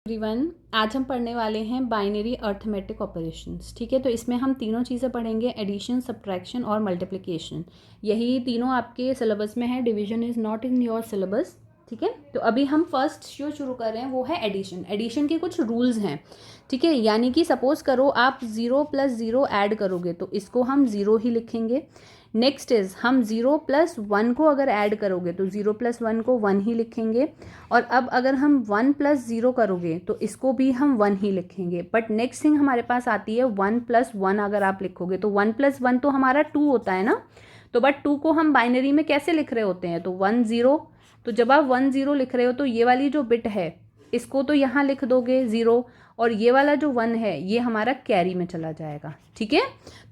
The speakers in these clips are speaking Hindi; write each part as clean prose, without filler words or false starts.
एवरीवन, आज हम पढ़ने वाले हैं बाइनरी अर्थमेटिक ऑपरेशंस। ठीक है, तो इसमें हम तीनों चीज़ें पढ़ेंगे, एडिशन, सब्ट्रैक्शन और मल्टीप्लिकेशन। यही तीनों आपके सिलेबस में है, division is not in your syllabus. ठीक है, तो अभी हम फर्स्ट जो शुरू कर रहे हैं वो है एडिशन। एडिशन के कुछ रूल्स हैं। ठीक है, यानी कि सपोज करो आप 0 + 0 ऐड करोगे तो इसको हम 0 ही लिखेंगे। नेक्स्ट इज़ हम 0 + 1 को अगर ऐड करोगे तो 0 + 1 को 1 ही लिखेंगे। और अब अगर हम 1 + 0 करोगे तो इसको भी हम 1 ही लिखेंगे। बट नेक्स्ट थिंग हमारे पास आती है 1 + 1 अगर आप लिखोगे तो 1 + 1 तो हमारा 2 होता है ना। तो बट 2 को हम बाइनरी में कैसे लिख रहे होते हैं, तो 1 0। तो जब आप 1 0 लिख रहे हो तो ये वाली जो बिट है इसको तो यहाँ लिख दोगे 0, और ये वाला जो 1 है ये हमारा कैरी में चला जाएगा। ठीक है,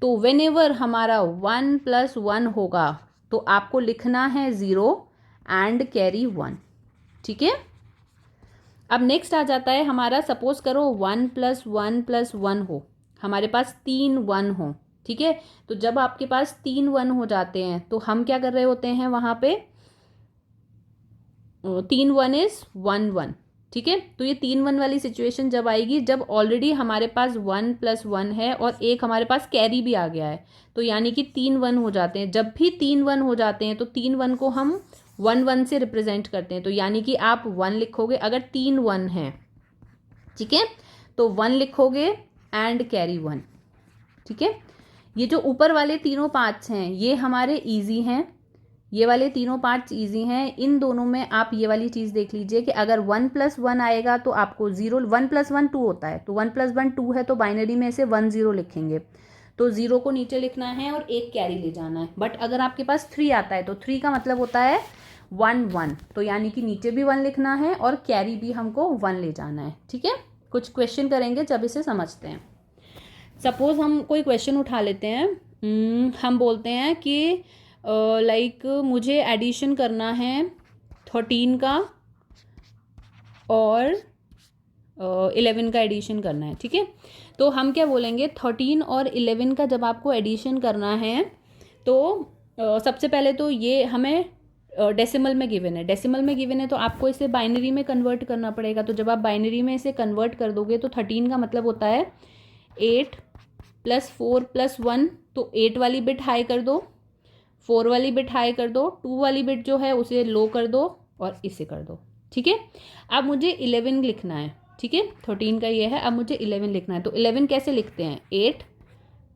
तो वेन एवर हमारा 1 + 1 होगा तो आपको लिखना है 0 एंड कैरी 1। ठीक है, अब नेक्स्ट आ जाता है हमारा, सपोज करो 1 + 1 + 1 हो, हमारे पास 3 1 हो। ठीक है, तो जब आपके पास 3 1 हो जाते हैं तो हम क्या कर रहे होते हैं वहाँ पे, 3 1 इज़ 1 1। ठीक है, तो ये 3 1 वाली सिचुएशन जब आएगी जब ऑलरेडी हमारे पास 1 + 1 है और एक हमारे पास कैरी भी आ गया है, तो यानी कि 3 1 हो जाते हैं। जब भी 3 1 हो जाते हैं तो 3 1 को हम 1 1 से रिप्रेजेंट करते हैं। तो यानी कि आप 1 लिखोगे अगर 3 1 है। ठीक है, तो 1 लिखोगे एंड कैरी 1। ठीक है, ये जो ऊपर वाले तीनों पार्ट्स हैं ये हमारे इजी हैं, ये वाले तीनों पार्ट्स इजी हैं। इन दोनों में आप ये वाली चीज़ देख लीजिए कि अगर 1 + 1 आएगा तो आपको 0, 1 + 1 2 होता है, तो 1 + 1 2 है तो बाइनरी में से 1 0 लिखेंगे। तो 0 को नीचे लिखना है और एक कैरी ले जाना है। बट अगर आपके पास 3 आता है तो 3 का मतलब होता है 1 1, तो यानी कि नीचे भी 1 लिखना है और कैरी भी हमको 1 ले जाना है। ठीक है, कुछ क्वेश्चन करेंगे जब इसे समझते हैं। सपोज हम कोई क्वेश्चन उठा लेते हैं, हम बोलते हैं कि लाइक मुझे एडिशन करना है 13 का और 11 का एडिशन करना है। ठीक है, तो हम क्या बोलेंगे, 13 और 11 का जब आपको एडिशन करना है तो सबसे पहले तो ये हमें डेसिमल में गिवन है। डेसिमल में गिवन है तो आपको इसे बाइनरी में कन्वर्ट करना पड़ेगा। तो जब आप बाइनरी में इसे कन्वर्ट कर दोगे तो 13 का मतलब होता है 8 + 4 + 1, तो 8 वाली बिट हाई कर दो, 4 वाली बिट हाई कर दो, 2 वाली बिट जो है उसे लो कर दो और इसे कर दो। ठीक है, अब मुझे 11 लिखना है। ठीक है, 13 का ये है, अब मुझे 11 लिखना है। तो 11 कैसे लिखते हैं, 8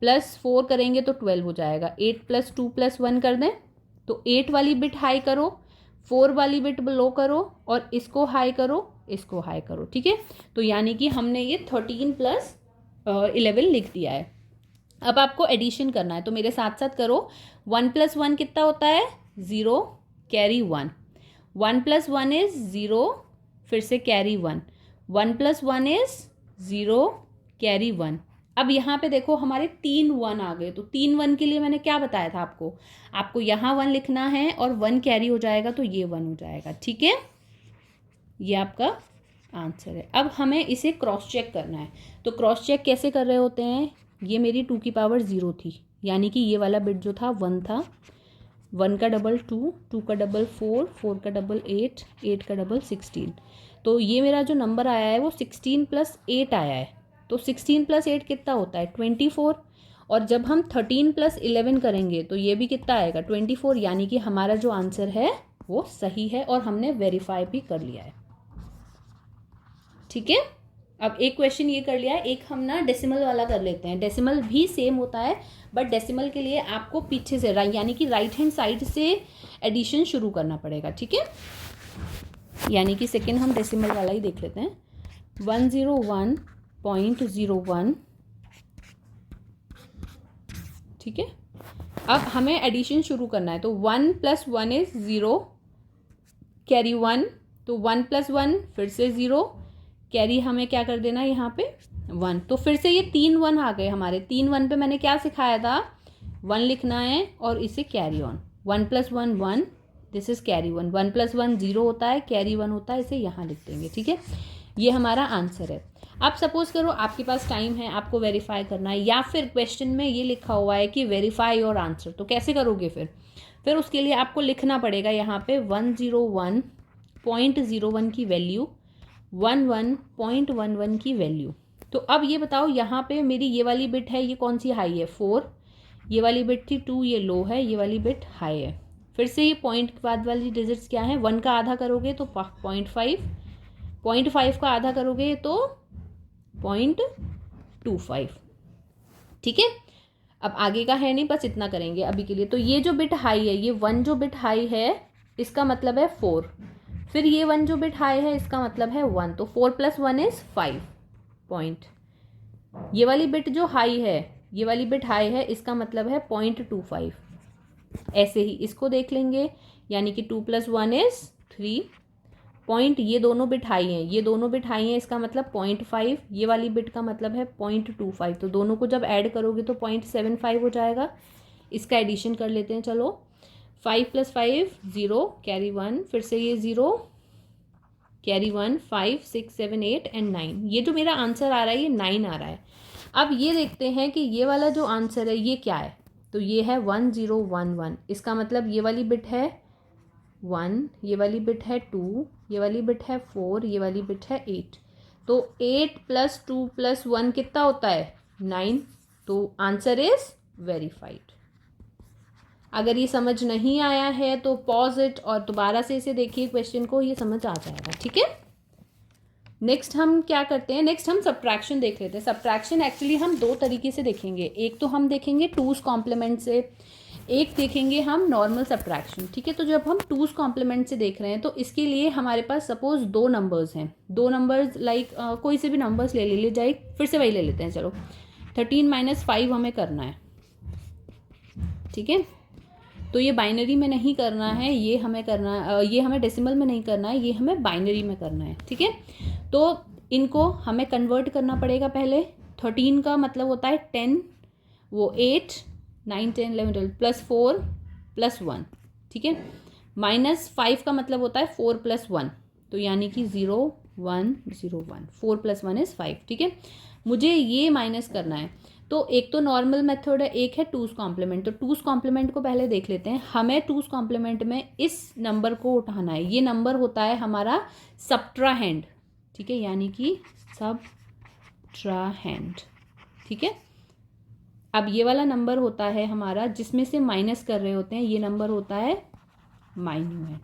+ 4 करेंगे तो 12 हो जाएगा। 8 + 2 + 1 कर दें, तो 8 वाली बिट हाई करो, 4 वाली बिट लो करो और इसको हाई करो, इसको हाई करो। ठीक है, तो यानी कि हमने ये 13 + 11 लिख दिया है। अब आपको एडिशन करना है तो मेरे साथ साथ करो। 1 + 1 कितना होता है, 0 कैरी 1। 1 + 1 इज़ 0, फिर से कैरी 1। 1 + 1 is 0 carry 1। अब यहाँ पे देखो हमारे 3 1 आ गए, तो 3 1 के लिए मैंने क्या बताया था आपको यहाँ 1 लिखना है और 1 कैरी हो जाएगा तो ये 1 हो जाएगा। ठीक है, ये आपका आंसर है। अब हमें इसे क्रॉस चेक करना है, तो क्रॉस चेक कैसे कर रहे होते हैं, ये मेरी 2 की पावर 0 थी, यानी कि ये वाला बिट जो था 1 था। 1 का डबल 2, 2 का डबल 4, 4 का डबल 8, 8 का डबल 16। तो ये मेरा जो नंबर आया है वो 16 + 8 आया है। तो 16 + 8 कितना होता है, 24। और जब हम 13 + 11 करेंगे तो ये भी कितना आएगा, 24। यानी कि हमारा जो आंसर है वो सही है और हमने वेरीफाई भी कर लिया है। ठीक है, अब एक क्वेश्चन ये कर लिया है, एक हम ना डेसिमल वाला कर लेते हैं। डेसिमल भी सेम होता है, बट डेसिमल के लिए आपको पीछे से यानी कि राइट हैंड साइड से एडिशन शुरू करना पड़ेगा। ठीक है, यानी कि सेकेंड हम डेसिमल वाला ही देख लेते हैं। 101.01। ठीक है, अब हमें एडिशन शुरू करना है, तो 1 + 1 इज़ 0 कैरी 1। तो 1 + 1 फिर से 0 कैरी, हमें क्या कर देना है यहाँ पे 1। तो फिर से ये 3 1 आ गए हमारे। 3 1 पे मैंने क्या सिखाया था, 1 लिखना है और इसे carry on. 1 + 1 1, this is carry 1। 1 + 1 0 होता है, कैरी 1 होता है, इसे यहाँ लिख देंगे। ठीक है, ये हमारा आंसर है। अब सपोज करो आपके पास टाइम है, आपको वेरीफाई करना है, या फिर क्वेश्चन में ये लिखा हुआ है कि वेरीफाई योर आंसर, तो कैसे करोगे फिर उसके लिए आपको लिखना पड़ेगा यहाँ पे 101.01 की वैल्यू 11.11 की वैल्यू। तो अब ये बताओ यहाँ पे मेरी ये वाली बिट है, ये कौन सी हाई है 4, ये वाली बिट थी 2, ये लो है, ये वाली बिट हाई है। फिर से ये पॉइंट के बाद वाली डिजिट्स क्या है, 1 का आधा करोगे तो 0.5, 0.5 का आधा करोगे तो 0.25। ठीक है, अब आगे का है नहीं, बस इतना करेंगे अभी के लिए। तो ये जो बिट हाई है, ये 1 जो बिट हाई है इसका मतलब है 4, फिर ये 1 जो बिट हाई है इसका मतलब है 1, तो 4 + 1 = 5 पॉइंट। ये वाली बिट जो हाई है, ये वाली बिट हाई है, इसका मतलब है 0.25। ऐसे ही इसको देख लेंगे, यानी कि 2 + 1 = 3 पॉइंट। ये दोनों बिट हाई हैं, ये दोनों बिट हाई हैं, इसका मतलब 0.5, ये वाली बिट का मतलब है 0.25। तो दोनों को जब ऐड करोगे तो 0.75 हो जाएगा। इसका एडिशन कर लेते हैं, चलो। 5 + 5 0, कैरी 1, फिर से ये 0, कैरी 1, 5 6 7 8 एंड 9। ये जो मेरा आंसर आ रहा है ये 9 आ रहा है। अब ये देखते हैं कि ये वाला जो आंसर है ये क्या है। तो ये है 1011, इसका मतलब ये वाली बिट है 1, ये वाली बिट है 2, ये वाली बिट है 4, ये वाली बिट है 8। तो 8 + 2 + 1 कितना होता है 9। तो आंसर इज वेरीफाइड। अगर ये समझ नहीं आया है तो पॉज इट और दोबारा से इसे देखिए क्वेश्चन को, ये समझ आ जाएगा। ठीक है, नेक्स्ट हम क्या करते हैं, नेक्स्ट हम सब्ट्रैक्शन देख लेते हैं। सब्ट्रैक्शन एक्चुअली हम दो तरीके से देखेंगे, एक तो हम देखेंगे 2's कॉम्प्लीमेंट से, एक देखेंगे हम नॉर्मल सब्ट्रैक्शन। ठीक है, तो जब हम 2's कॉम्प्लीमेंट से देख रहे हैं तो इसके लिए हमारे पास सपोज दो नंबर्स हैं, दो नंबर्स लाइक कोई से भी नंबर्स ले ले जाए, फिर से वही ले लेते हैं, चलो 13 - 5 हमें करना है। ठीक है, तो ये बाइनरी में नहीं करना है, ये हमें करना, ये हमें डेसिमल में नहीं करना है, ये हमें बाइनरी में करना है। ठीक है, तो इनको हमें कन्वर्ट करना पड़ेगा पहले। 13 का मतलब होता है 10, वो 8 9 10 11 12 +4 + 1। ठीक है, -5 का मतलब होता है 4 + 1, तो यानी कि 0 1 0 1, 4 + 1 = 5। ठीक है, मुझे ये माइनस करना है। तो एक तो नॉर्मल मेथड है, एक है 2's कॉम्प्लीमेंट। तो 2's कॉम्प्लीमेंट को पहले देख लेते हैं। हमें 2's कॉम्प्लीमेंट में इस नंबर को उठाना है, ये नंबर होता है हमारा सब्ट्राहेंड। ठीक है, यानी कि सब्ट्राहेंड। ठीक है, अब ये वाला नंबर होता है हमारा जिसमें से माइनस कर रहे होते हैं, ये नंबर होता है माइन्यूएंड।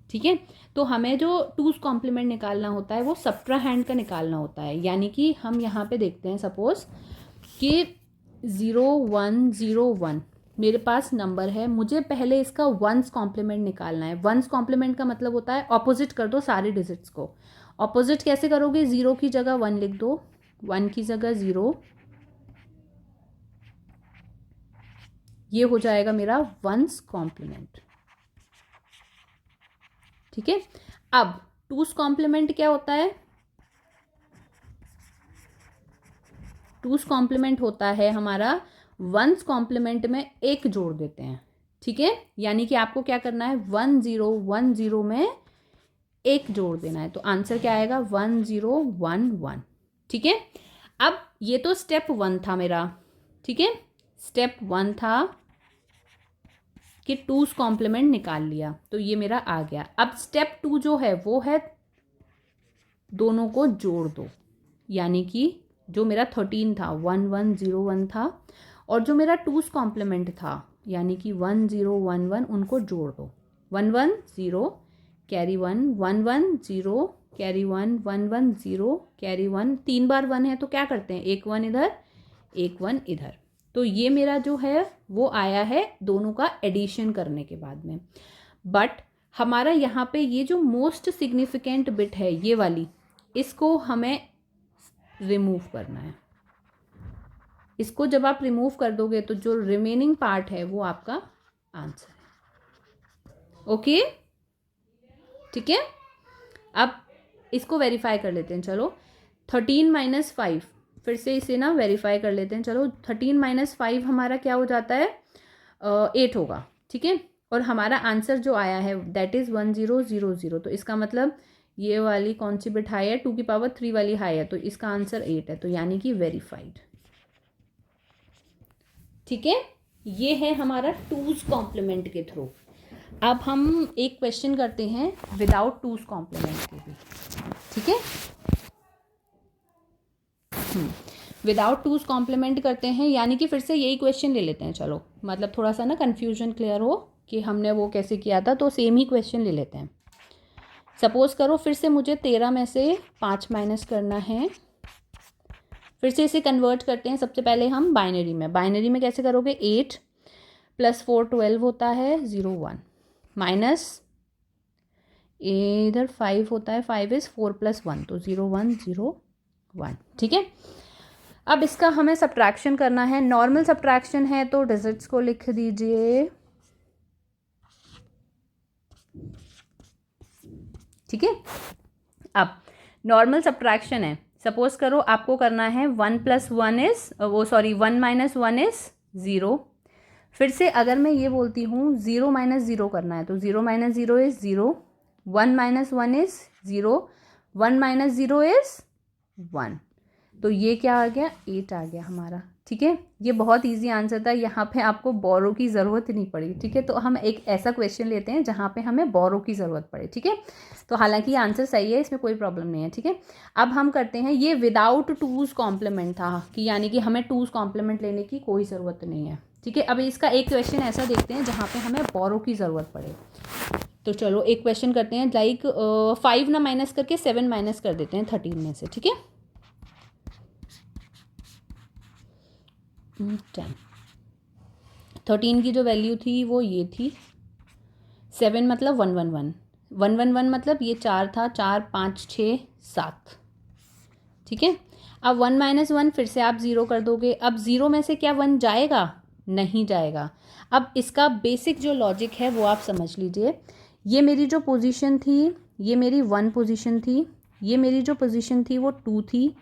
ठीक है, तो हमें जो 2's कॉम्प्लीमेंट निकालना होता है वो सब्ट्राहेंड का निकालना होता है। यानी कि हम यहाँ पे देखते हैं सपोज कि 0 1 0 1 मेरे पास नंबर है, मुझे पहले इसका 1's कॉम्प्लीमेंट निकालना है। 1's कॉम्प्लीमेंट का मतलब होता है ऑपोजिट कर दो सारे डिजिट्स को। ऑपोजिट कैसे करोगे, 0 की जगह 1 लिख दो, 1 की जगह 0, ये हो जाएगा मेरा 1's कॉम्प्लीमेंट। ठीक है, अब 2's कॉम्प्लीमेंट क्या होता है, 2's कॉम्प्लीमेंट होता है हमारा 1's कॉम्प्लीमेंट में एक जोड़ देते हैं। ठीक है, यानी कि आपको क्या करना है, 1 0 1 0 में एक जोड़ देना है। तो आंसर क्या आएगा 1 0 1 1। ठीक है, अब ये तो स्टेप 1 था मेरा। ठीक है, स्टेप 1 था कि 2's कॉम्प्लीमेंट निकाल लिया, तो ये मेरा आ गया। अब स्टेप 2 जो है वो है दोनों को जोड़ दो, यानी कि जो मेरा 13 था 1 1 0 1 था, और जो मेरा 2's कॉम्प्लीमेंट था यानी कि 1 0 1 1, उनको जोड़ दो। 1 1 0 कैरी 1, 1 1 0 कैरी 1, 1 1 0 कैरी 1। 3 बार 1 है तो क्या करते हैं, एक 1 इधर एक 1 इधर। तो ये मेरा जो है वो आया है दोनों का एडिशन करने के बाद में। बट हमारा यहाँ पे ये जो मोस्ट सिग्निफिकेंट बिट है ये वाली, इसको हमें रिमूव करना है। इसको जब आप रिमूव कर दोगे तो जो रिमेनिंग पार्ट है वो आपका आंसर है। ओके, ठीक है, अब इसको वेरीफाई कर लेते हैं। चलो 13 - 5, फिर से इसे ना वेरीफाई कर लेते हैं। चलो 13 - 5 हमारा क्या हो जाता है 8 होगा। ठीक है, और हमारा आंसर जो आया है दैट इज़ 1 0 0 0। तो इसका मतलब ये वाली कौन सी बिट हाई है, 2 की पावर 3 वाली हाई है, तो इसका आंसर 8 है, तो यानी कि वेरीफाइड। ठीक है, ये है हमारा 2's कॉम्प्लीमेंट के थ्रू। अब हम एक क्वेश्चन करते हैं विदाउट 2's कॉम्प्लीमेंट के भी। ठीक है। विदाउट टूज कॉम्प्लीमेंट करते हैं, यानी कि फिर से यही क्वेश्चन ले लेते हैं। चलो मतलब थोड़ा सा ना कन्फ्यूजन क्लियर हो कि हमने वो कैसे किया था, तो सेम ही क्वेश्चन ले लेते हैं। सपोज करो फिर से मुझे 13 में से 5 माइनस करना है। फिर से इसे कन्वर्ट करते हैं। सबसे पहले हम बाइनरी में कैसे करोगे, 8 + 4 12 होता है, 0 1 माइनस इधर 5 होता है, 5 इज 4 + 1 तो 0 1 0 1। ठीक है, अब इसका हमें सब्ट्रैक्शन करना है। नॉर्मल सब्ट्रैक्शन है तो डिजिट्स को लिख दीजिए। ठीक है, अब नॉर्मल सब्ट्रैक्शन है। सपोज करो आपको करना है 1 + 1 इज 1 - 1 इज 0। फिर से अगर मैं ये बोलती हूँ 0 - 0 करना है तो 0 - 0 इज 0, 1 - 1 इज 0, 1 - 0 इज 1। तो ये क्या आ गया, 8 आ गया हमारा। ठीक है, ये बहुत इजी आंसर था, यहाँ पे आपको बोरो की ज़रूरत ही नहीं पड़ी। ठीक है, तो हम एक ऐसा क्वेश्चन लेते हैं जहाँ पे हमें बोरो की ज़रूरत पड़े। ठीक है, तो हालांकि ये आंसर सही है, इसमें कोई प्रॉब्लम नहीं है। ठीक है, अब हम करते हैं, ये विदाउट टूज कॉम्प्लीमेंट था कि यानी कि हमें टूज कॉम्प्लीमेंट लेने की कोई ज़रूरत नहीं है। ठीक है, अब इसका एक क्वेश्चन ऐसा देखते हैं जहाँ पे हमें बोरो की ज़रूरत पड़े। तो चलो एक क्वेश्चन करते हैं, लाइक 5 ना माइनस करके 7 माइनस कर देते हैं 13 में से। ठीक है, 10 13 की जो वैल्यू थी वो ये थी, 7 मतलब 1 1 1 1 1 1 मतलब ये 4 था, 4 5 6 7। ठीक है, अब 1 - 1 फिर से आप 0 कर दोगे। अब 0 में से क्या 1 जाएगा, नहीं जाएगा। अब इसका बेसिक जो लॉजिक है वो आप समझ लीजिए। ये मेरी जो पोजीशन थी, ये मेरी 1 पोजीशन थी, ये मेरी जो पोजीशन थी वो 2 थी,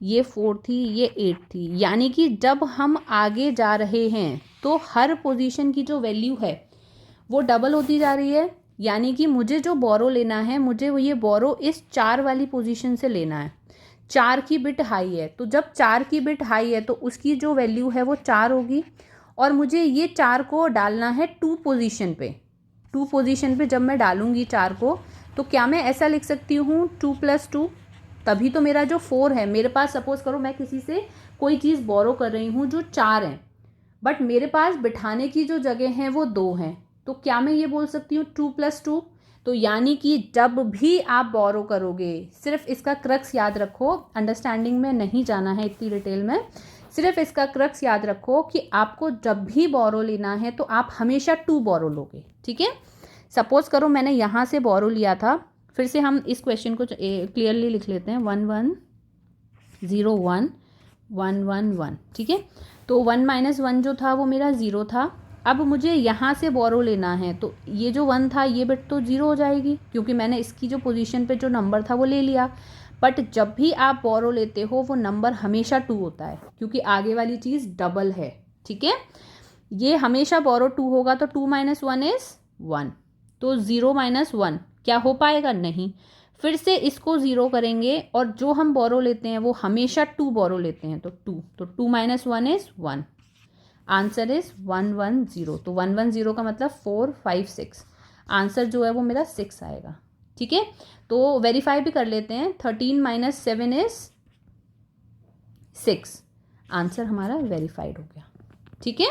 ये 4 थी, ये 8 थी। यानी कि जब हम आगे जा रहे हैं तो हर पोजीशन की जो वैल्यू है वो डबल होती जा रही है। यानी कि मुझे जो बोरो लेना है, मुझे ये बोरो इस 4 वाली पोजीशन से लेना है। 4 की बिट हाई है, तो जब 4 की बिट हाई है तो उसकी जो वैल्यू है वो 4 होगी। और मुझे ये 4 को डालना है 2 पोजीशन पे। 2 पोजीशन पे जब मैं डालूंगी 4 को, तो क्या मैं ऐसा लिख सकती हूँ 2 + 2, तभी तो मेरा जो 4 है मेरे पास। सपोज करो मैं किसी से कोई चीज़ बोरो कर रही हूँ जो 4 है, बट मेरे पास बिठाने की जो जगह है वो 2 है, तो क्या मैं ये बोल सकती हूँ 2 + 2। तो यानी कि जब भी आप बोरो करोगे, सिर्फ इसका क्रक्स याद रखो, अंडरस्टैंडिंग में नहीं जाना है इतनी डिटेल में, सिर्फ इसका क्रक्स याद रखो कि आपको जब भी बोरो लेना है तो आप हमेशा 2 बोरो लोगे। ठीक है, सपोज करो मैंने यहाँ से बोरो लिया था। फिर से हम इस क्वेश्चन को क्लियरली लिख लेते हैं, 1 1 0 1 1 1 1। ठीक है, तो 1 - 1 जो था वो मेरा 0 था। अब मुझे यहाँ से बोरो लेना है तो ये जो 1 था ये बिट तो 0 हो जाएगी, क्योंकि मैंने इसकी जो पोजीशन पे जो नंबर था वो ले लिया। बट जब भी आप बोरो लेते हो वो नंबर हमेशा 2 होता है, क्योंकि आगे वाली चीज़ डबल है। ठीक है, ये हमेशा बोरो 2 होगा, तो 2 - 1 इज 1, तो 0 - 1 क्या हो पाएगा, नहीं। फिर से इसको 0 करेंगे, और जो हम बोरो लेते हैं वो हमेशा 2 बोरो लेते हैं, तो 2, तो 2 - 1 इज 1। Answer is 1 1 0। तो 1 1 0 का मतलब 4 5 6। आंसर जो है वो मेरा 6 आएगा। ठीक है, तो वेरीफाई भी कर लेते हैं, 13 - 7 इज 6। आंसर हमारा वेरीफाइड हो गया। ठीक है,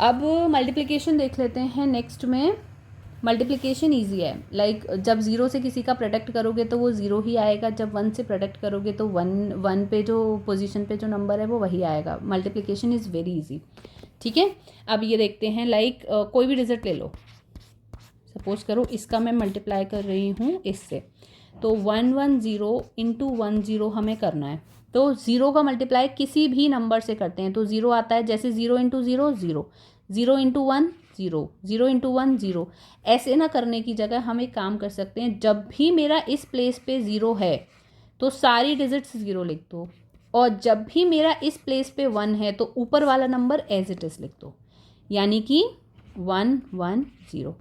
अब मल्टीप्लिकेशन देख लेते हैं। नेक्स्ट में मल्टीप्लिकेशन इजी है, लाइक जब 0 से किसी का प्रोडक्ट करोगे तो वो 0 ही आएगा, जब 1 से प्रोडक्ट करोगे तो 1 पे जो पोजीशन पे जो नंबर है वो वही आएगा। Multiplication is very easy. ठीक है, अब ये देखते हैं, लाइक कोई भी डिजिट ले लो। सपोज करो इसका मैं मल्टीप्लाई कर रही हूँ इससे, तो 1 1 0 × 1 0 हमें करना है। तो 0 का मल्टीप्लाई किसी भी नंबर से करते हैं तो 0 आता है, जैसे 0 × 0 0, 0 × 1 0, 0 × 1 0। ऐसे ना करने की जगह हम एक काम कर सकते हैं, जब भी मेरा इस प्लेस पे 0 है तो सारी डिजिट्स 0 लिख दो, और जब भी मेरा इस प्लेस पे 1 है तो ऊपर वाला नंबर एज इट इज़ लिख दो, यानी कि 1 1 0।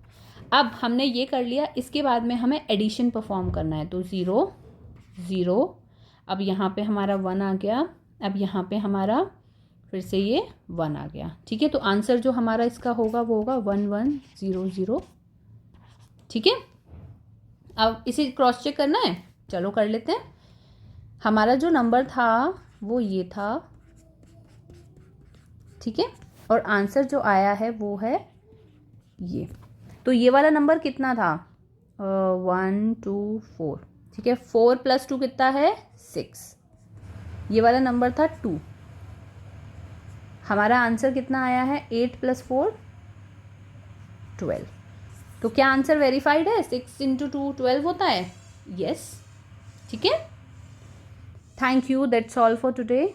अब हमने ये कर लिया, इसके बाद में हमें एडिशन परफॉर्म करना है, तो 0 0, अब यहाँ पे हमारा 1 आ गया, अब यहाँ पे हमारा फिर से ये 1 आ गया। ठीक है, तो आंसर जो हमारा इसका होगा वो होगा 1 1 0 0। ठीक है, अब इसे क्रॉस चेक करना है, चलो कर लेते हैं। हमारा जो नंबर था वो ये था, ठीक है, और आंसर जो आया है वो है ये। तो ये वाला नंबर कितना था? 1 2 4, ठीक है। 4 + 2 कितना है? 6। ये वाला नंबर था 2। हमारा आंसर कितना आया है? 8 + 4 12। तो क्या आंसर वेरीफाइड है? 6 × 2 12 होता है। यस, ठीक है। Thank you, that's all for today.